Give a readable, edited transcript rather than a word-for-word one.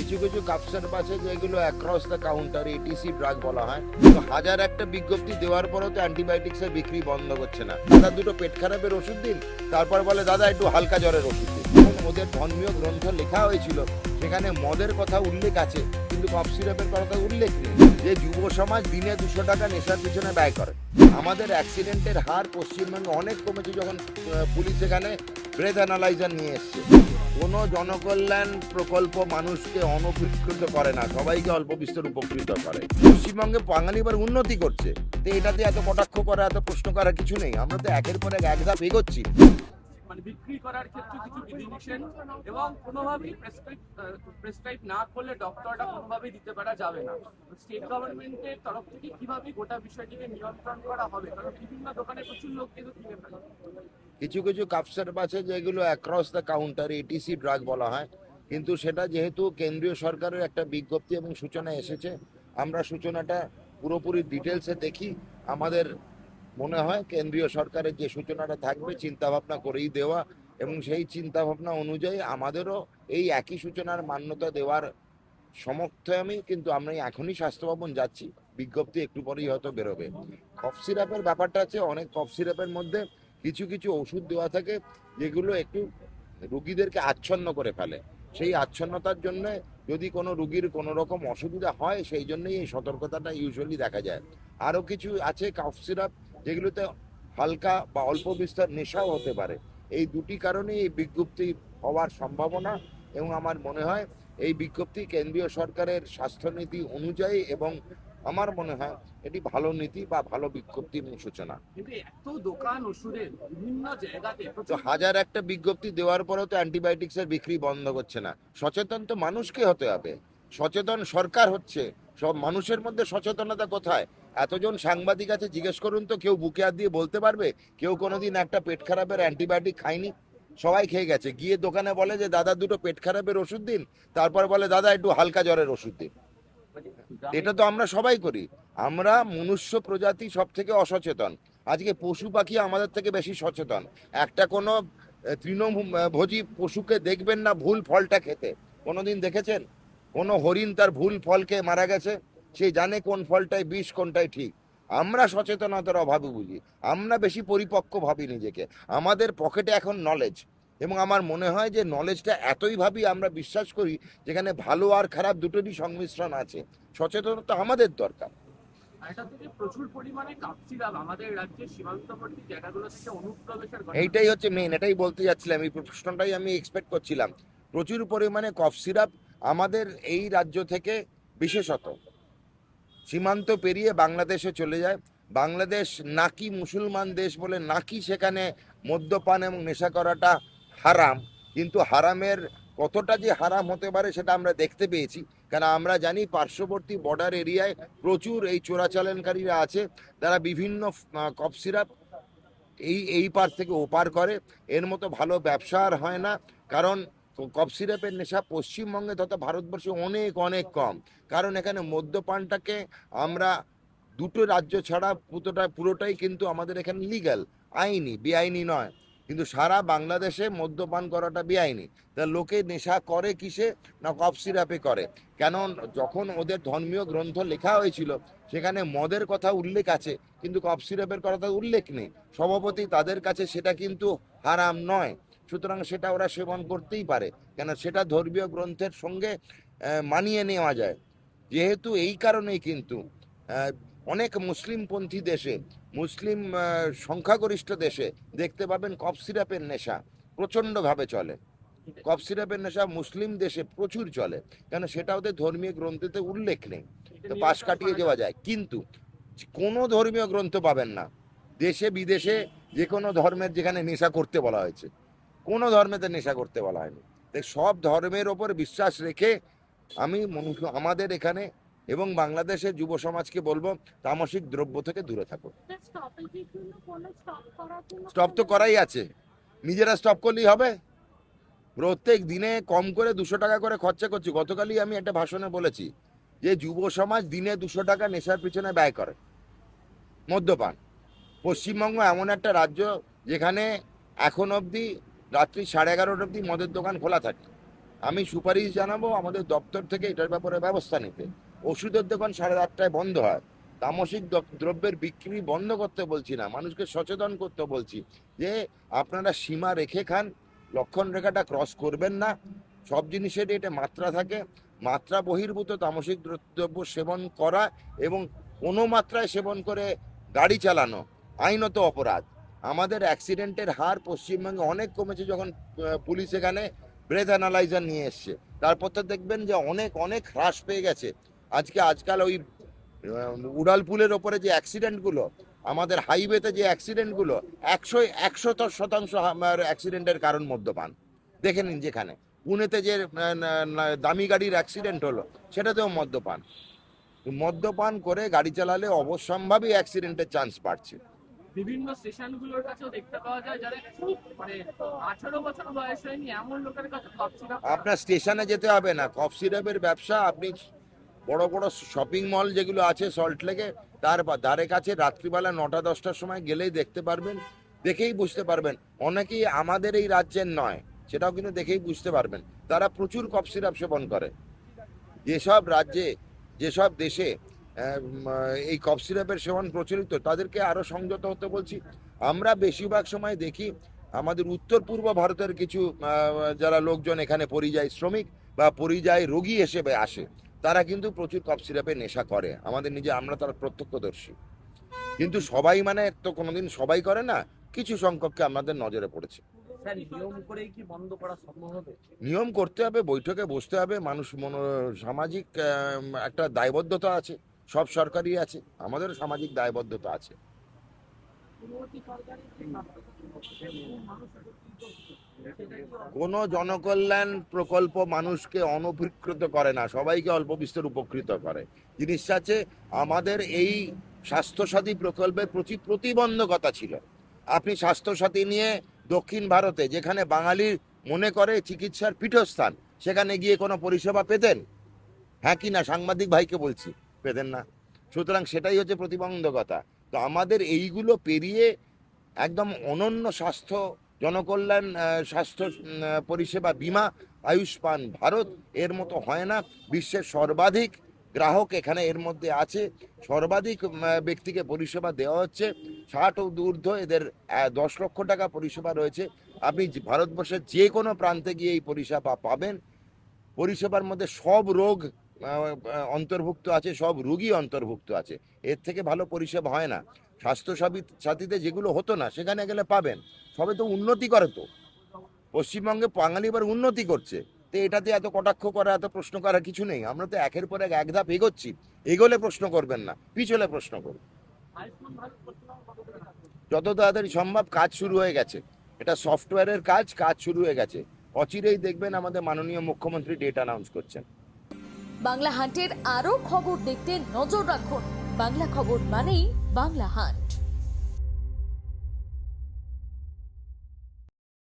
কিছু কিছু কাপসার আছে যেগুলো across the counter ATC drug বলা হয়। তো হাজার একটা বিজ্ঞপ্তি দেওয়ার পরেও তো অ্যান্টিবায়োটিক্সের বিক্রি বন্ধ করছে না। দাদা দুটো পেট খারাপের ওষুধ দিন, তারপর বলে দাদা একটু হালকা জ্বরের ওষুধ দিন। এবং ওদের ধর্মীয় গ্রন্থ লেখা হয়েছিল, সেখানে মদের কথা উল্লেখ আছে কিন্তু কফ সিরাপের কথা উল্লেখ নেই। যে যুব সমাজ দিনে 200 টাকা নেশার পিছনে ব্যয় করে। আমাদের অ্যাক্সিডেন্টের হার পশ্চিমবঙ্গে অনেক কমেছে যখন পুলিশ এখানে ব্রেথ অ্যানালাইজার নিয়ে এসছে। কোনো জনকল্যাণ প্রকল্প মানুষকে অনুপকৃত করে না, সবাইকে অল্প বিস্তর উপকৃত করে। পশ্চিমবঙ্গে বাঙালি এবার উন্নতি করছে, তো এটাতে এত কটাক্ষ করা, এত প্রশ্ন করার কিছু নেই। আমরা তো একের পর এক ধাপ এগোচ্ছি। মানে বিক্রি করার ক্ষেত্রে কিছু বিধিনিষেধ এবং কোনোভাবেই প্রেসক্রাইব না করলে ডক্টরটা কোনোভাবেই দিতে পারা যাবে না। স্টেট গভর্নমেন্টের তরফ থেকে কিভাবে গোটা বিষয়টিকে নিয়ন্ত্রণ করা হবে, কারণ বিভিন্ন দোকানে প্রচুর লোক কিন্তু কিনে ফেলে। কিছু কিছু কাপসার আছে যেগুলো across the counter ATC drug বলা হয়, কিন্তু সেটা যেহেতু কেন্দ্রীয় সরকারের একটা বিজ্ঞপ্তি এবং সূচনা এসেছে, আমরা সূচনাটা পুরোপুরি ডিটেলসে দেখি। আমাদের মনে হয় কেন্দ্রীয় সরকারের যে সূচনাটা থাকবে চিন্তাভাবনা করেই দেওয়া, এবং সেই চিন্তাভাবনা অনুযায়ী আমাদেরও এই একই সূচনার মান্যতা দেওয়ার সমর্থ আমি। কিন্তু আমরা এখনই স্বাস্থ্য ভবন যাচ্ছি, বিজ্ঞপ্তি একটু পরেই হয়তো বেরোবে। কফ সিরাপের ব্যাপারটা আছে, অনেক কফ সিরাপের মধ্যে কিছু কিছু ওষুধ দেওয়া থাকে যেগুলো একটু রুগীদেরকে আচ্ছন্ন করে ফেলে। সেই আচ্ছন্নতার জন্য যদি কোনো রুগীর কোনো রকম অসুবিধা হয়, সেই জন্যই এই সতর্কতাটা ইউজুয়ালি দেখা যায়। আরও কিছু আছে কফ সিরাপ যেগুলোতে হালকা বা অল্প বিস্তর নেশাও হতে পারে। এই দুটি কারণেই এই বিজ্ঞপ্তি হওয়ার সম্ভাবনা, এবং আমার মনে হয় এই বিজ্ঞপ্তি কেন্দ্রীয় সরকারের স্বাস্থ্যনীতি অনুযায়ী, এবং আমার মনে হয় এটি ভালো নীতি বা ভালো বিজ্ঞপ্তি এবং সূচনা। কিন্তু এত দোকান ওষুধের বিভিন্ন জায়গাতে তো হাজার একটা বিজ্ঞপ্তি দেওয়ার পরেও তো অ্যান্টিবায়োটিক্সের বিক্রি বন্ধ করছে না। সচেতন তো মানুষকে হতে হবে, সচেতন সরকার হচ্ছে। সব মানুষের মধ্যে সচেতনতা কোথায়? এতজন সাংবাদিক আছে, জিজ্ঞেস করুন তো কেউ বুকে হাত দিয়ে বলতে পারবে কেউ কোনোদিন একটা পেট খারাপের অ্যান্টিবায়োটিক খায়নি? সবাই খেয়ে গেছে। গিয়ে দোকানে বলে যে দাদা দুটো পেট খারাপের ওষুধ দিন, তারপর বলে দাদা একটু হালকা জ্বরের ওষুধ দিন। এটা তো আমরা সবাই করি। আমরা মনুষ্য প্রজাতি সব থেকে অসচেতন। আজকে পশু পাখি আমাদের থেকে বেশি সচেতন। একটা কোনো তৃণভোজী পশুকে দেখবেন না ভুল ফলটা খেতে। কোনোদিন দেখেছেন কোনো হরিণ তার ভুল ফল খেয়ে মারা গেছে? সে জানে কোন ফলটাই বিষ, কোনটাই ঠিক। আমরা সচেতনতার অভাবে বুঝি, আমরা বেশি পরিপক্ক ভাবি নিজেকে। আমাদের পকেটে এখন নলেজ, এবং আমার মনে হয় যে নলেজটা এতই ভাবি আমরা বিশ্বাস করি, যেখানে ভালো আর খারাপ দুটোরই সংমিশ্রণ আছে। সচেতনতা আমাদের দরকার। আর এটা থেকে প্রচুর পরিমাণে কাপসিরাপ আমাদের রাজ্যের সীমান্তবর্তী জায়গাগুলো থেকে অনুপ্রবেশের ঘটনা। এইটাই হচ্ছে মেইন, এটাই বলতে যাচ্ছিলাম, এই প্রশ্নটাই আমি এক্সপেক্ট করছিলাম। প্রচুর পরিমাণে কফ সিরাপ আমাদের এই রাজ্য থেকে, বিশেষত সীমান্ত পেরিয়ে বাংলাদেশে চলে যায়। বাংলাদেশ নাকি মুসলমান দেশ বলে নাকি সেখানে মদ্যপান এবং নেশা করাটা হারাম, কিন্তু হারামের কতটা যে হারাম হতে পারে সেটা আমরা দেখতে পেয়েছি। কারণ আমরা জানি পার্শ্ববর্তী বর্ডার এরিয়ায় প্রচুর এই চোরাচালানকারীরা আছে, তারা বিভিন্ন কফ সিরাপ এই পার থেকে ওপার করে। এর মতো ভালো ব্যবসা আর হয় না, কারণ কফ সিরাপের নেশা পশ্চিমবঙ্গে তথা ভারতবর্ষে অনেক অনেক কম। কারণ এখানে মদ্যপানটাকে আমরা দুটো রাজ্য ছাড়া পুরোটাই কিন্তু আমাদের এখানে লিগ্যাল, আইনি, বেআইনি নয়। কিন্তু সারা বাংলাদেশে মদ্যপান করাটা বেআইনি। তা লোকে নেশা করে কিসে? না কফ সিরাপে করে। কেন? যখন ওদের ধর্মীয় গ্রন্থ লেখা হয়েছিল সেখানে মদের কথা উল্লেখ আছে কিন্তু কফ সিরাপের কথা উল্লেখ নেই। স্বভাবতই তাদের কাছে সেটা কিন্তু হারাম নয়, সুতরাং সেটা ওরা সেবন করতেই পারে, কেন সেটা ধর্মীয় গ্রন্থের সঙ্গে মানিয়ে নেওয়া যায়। যেহেতু এই কারণেই কিন্তু অনেক মুসলিমপন্থী দেশে, মুসলিম সংখ্যাগরিষ্ঠ দেশে দেখতে পাবেন কফ সিরাপের নেশা প্রচণ্ডভাবে চলে। কফ সিরাপের নেশা মুসলিম দেশে প্রচুর চলে, কেন সেটা ওদের ধর্মীয় গ্রন্থেতে উল্লেখ নেই, তো পাশ কাটিয়ে যাওয়া যায়। কিন্তু কোনো ধর্মীয় গ্রন্থ পাবেন না দেশে বিদেশে যে কোনো ধর্মের যেখানে নেশা করতে বলা হয়েছে, কোনো ধর্মেতে নেশা করতে বলা হয়নি। তাই সব ধর্মের ওপর বিশ্বাস রেখে আমি আমাদের এখানে এবং বাংলাদেশের যুব সমাজকে বলবো তামসিক দ্রব্য থেকে দূরে থাকো। স্টপ তো করাই আছে, নিজেরা স্টপ করলেই হবে। প্রত্যেক দিনে কম করে 200 টাকা করে খরচা করছি। গতকালই আমি একটা ভাষণে বলেছি যে যুব সমাজ দিনে 200 টাকা নেশার পিছনে ব্যয় করে। মদ্যপান, পশ্চিমবঙ্গ এমন একটা রাজ্য যেখানে এখন অবধি রাত্রি 11:30 অবধি মদের দোকান খোলা থাকে। আমি সুপারিশ জানাবো আমাদের দপ্তর থেকে এটার ব্যাপারে ব্যবস্থা নিতে। ওষুধের দোকান 8:30টায় বন্ধ হয়, তামসিক দ্রব্যের বিক্রি বন্ধ করতে বলছি না, মানুষকে সচেতন করতে বলছি যে আপনারা সীমা রেখে খান, লক্ষণ রেখাটা ক্রস করবেন না। সব জিনিসেরই এটা মাত্রা থাকে, মাত্রা বহির্ভূত তামসিক দ্রব্য সেবন করা এবং কোনো মাত্রায় সেবন করে গাড়ি চালানো আইনত অপরাধ। আমাদের অ্যাক্সিডেন্টের হার পশ্চিমবঙ্গে অনেক কমেছে যখন পুলিশ এখানে ব্রেথ অ্যানালাইজার নিয়ে এসছে, তারপর তো দেখবেন যে অনেক অনেক হ্রাস পেয়ে গেছে। আজকাল ওই উড়ালপুলের ওপরে যে অ্যাক্সিডেন্টগুলো, আমাদের হাইওয়েতে যে অ্যাক্সিডেন্টগুলো, 100% আমার অ্যাক্সিডেন্টের কারণ মদ্যপান। দেখে নিন, যেখানে পুনেতে যে দামি গাড়ির অ্যাক্সিডেন্ট হলো সেটাতেও মদ্যপান। মদ্যপান করে গাড়ি চালালে অবশ্যম্ভাবী অ্যাক্সিডেন্টের চান্স বাড়ছে। বিভিন্ন স্টেশনগুলোর কাছেও দেখতে পাওয়া যায় যারা খুব 18 বছর বয়স হয়নি এমন লোকের কাছে কফ সিরাপ। আপনার স্টেশনে যেতে হবে না, কফ সিরাপের ব্যবসা আপনি বড় বড় শপিং মল যেগুলো আছে সল্ট লেকে, তার ধারে কাছে রাত্রিবেলা 9টা-10টার সময় গেলেই দেখতে পারবেন, দেখেই বুঝতে পারবেন। অনেকেই আমাদের এই রাজ্যের নয়, সেটাও কিন্তু দেখেই বুঝতে পারবেন, তারা প্রচুর কফ সিরাপ সেবন করে। যেসব রাজ্যে, যেসব দেশে এই কফ সিরাপের সেবন প্রচলিত, তাদেরকে আরো সংযত হতে বলছি। আমরা বেশিরভাগ সময় দেখি আমাদের উত্তর পূর্ব ভারতের কিছু যারা লোকজন এখানে পরিযায়ী শ্রমিক বা পরিযায়ী রোগী হিসেবে আসে, তারা কিন্তু প্রচুর কফ সিরাপের নেশা করে, আমরা তার প্রত্যক্ষদর্শী। কিন্তু সবাই মানে তো কোনোদিন সবাই করে না, কিছু সংখ্যককে আমাদের নজরে পড়েছে। স্যার, নিয়ম করেই কি বন্ধ করা সম্ভব হবে? নিয়ম করতে হবে, বৈঠকে বসতে হবে, সামাজিক একটা দায়বদ্ধতা আছে, সব সরকারই আছে, আমাদের সামাজিক দায়বদ্ধতা আছে। কোনো জনকল্যাণ প্রকল্প মানুষকে অনুপকৃত করে না, সবাইকে অল্প বিস্তর উপকৃত করে। জিনিসটা আছে, আমাদের এই স্বাস্থ্যসাথী প্রকল্পের প্রতিবন্ধকতা ছিল। আপনি স্বাস্থ্যসাথী নিয়ে দক্ষিণ ভারতে, যেখানে বাঙালির মনে করে চিকিৎসার পীঠস্থান, সেখানে গিয়ে কোনো পরিষেবা পেতেন? হ্যাঁ কি না, সাংবাদিক ভাইকে বলছি, পেতেন না। সুতরাং সেটাই হচ্ছে প্রতিবন্ধকতা। তো আমাদের এইগুলো পেরিয়ে একদম অনন্য স্বাস্থ্য জনকল্যাণ স্বাস্থ্য পরিষেবা বীমা আয়ুষ্মান ভারত এর মতো হয় না। বিশ্বের সর্বাধিক গ্রাহক এখানে এর মধ্যে আছে, সর্বাধিক ব্যক্তিকে পরিষেবা দেওয়া হচ্ছে, 60 ঊর্ধ্ব এদের 10 লক্ষ টাকা পরিষেবা রয়েছে। আপনি ভারতবর্ষের যে কোনো প্রান্তে গিয়ে এই পরিষেবা পাবেন। পরিষেবার মধ্যে সব রোগ অন্তর্ভুক্ত আছে, সব রোগী অন্তর্ভুক্ত আছে, এর থেকে ভালো পরিষেবা হয় না। স্বাস্থ্য সাথীতে যেগুলো হতো না সেখানে গেলে পাবেন। সবে তো উন্নতি করে, তো পশ্চিমবঙ্গে বাঙালি এবার উন্নতি করছে, তো এটাতে এত কটাক্ষ করা, এত প্রশ্ন করার কিছু নেই। আমরা তো একের পর এক ধাপ এগোচ্ছি, এগোলে প্রশ্ন করবেন না, পিছলে প্রশ্ন করবেন। যত তাড়াতাড়ি সম্ভব কাজ শুরু হয়ে গেছে, এটা সফটওয়্যারের কাজ শুরু হয়ে গেছে। অচিরেই দেখবেন আমাদের মাননীয় মুখ্যমন্ত্রী ডেট অ্যানাউন্স করছেন। বাংলা হান্টের আরও খবর দেখতে নজর রাখুন। বাংলা খবর মানেই বাংলা হান্ট।